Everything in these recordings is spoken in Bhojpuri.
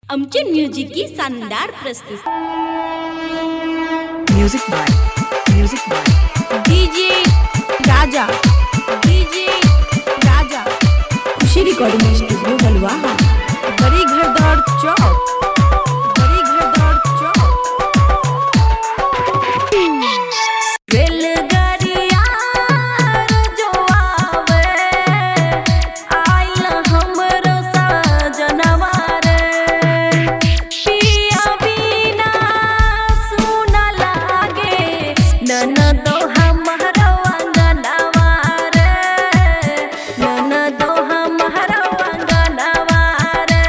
अमचन म्यूजिक की शानदार प्रस्तुति। Music by DJ Raja, DJ Raja. Khushi recording studio Baluaha, बड़ी घर दौड़ चौक, बड़ी घर दौड़ चौक। रेलगाड़िया जो आवे आइल हमरो सजनवा रे, पिया बिना सुन लागे ननदो हमरो अंगनवा रे, ननदो हमरो अंगनवा रे।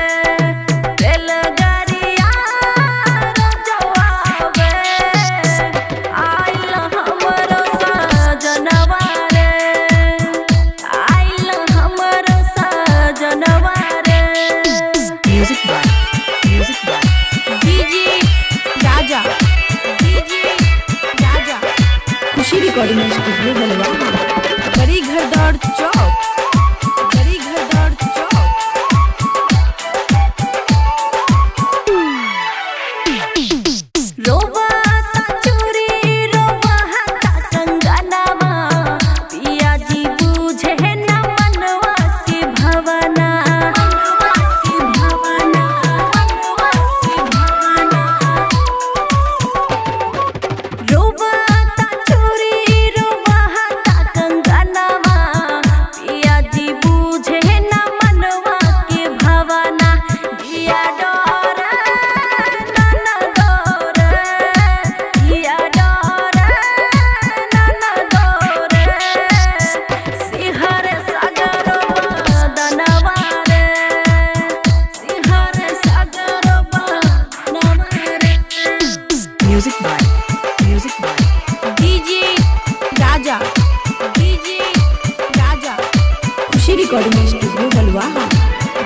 रेलगाड़िया जो आवे आइल हमरो सजनवा रे, आइल हमरो सजनवा रे। Music by DJ Raja, DJ Raja. Khushi recording studio Baluaha, बड़ी घर दौड़ चौक, बड़ी घर दौड़ चौक। रोवाता चोरी रोवाता कंगनवा, पिया जी बुझे न मनवा की भावना, मनवा की भावना, मनवा की भावना। रोवाता चोरी रोवाता कंगनवा, पिया जी बुझे न मनवा की भावना। दिया डोर ननदोर, दिया डोर ननदोर, सिंहर सागर बदनवा रे, सिंहर सागर बदनवा रे। Music by DJ Raja, DJ Raja. Khushi recording studio Baluaha,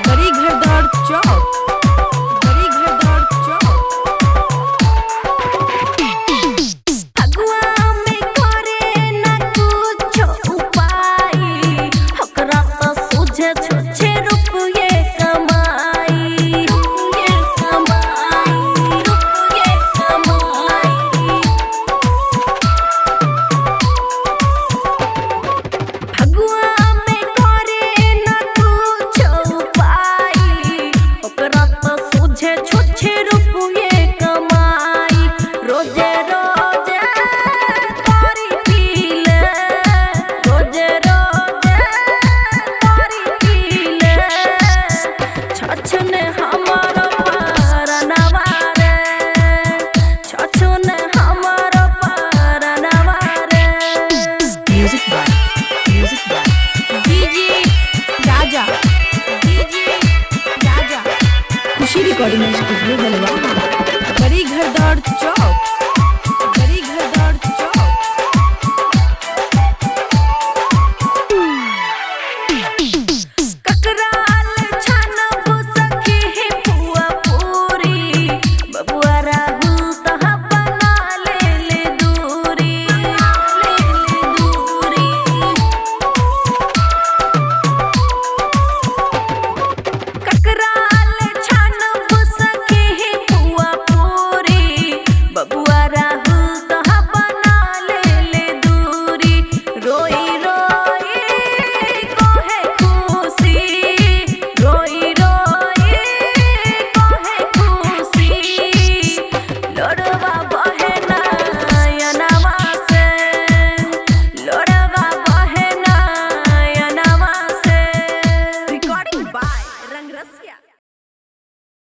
बड़ी घर दौड़ चौक, बड़ी घर दौड़ चौक। अगुआ में करे न कुछो उपाय, ओकरा तो सूझे छुछे रुपये कमाई, रुपये कमाई, रुपये कमाई। फगुआ में करे न कुछो उपाय, ओकरा तो सूझे छुछे रुपये कमाई। रोजे रोजे तारी पीले, रोजे रोजे तारी पीले, छछने हमारो परनवा रे, छछने हमारो परनवा रे। Music by DJ Raja, DJ Raja. Khushi recording studio Baluaha, बड़ी घर दौड़ चौक,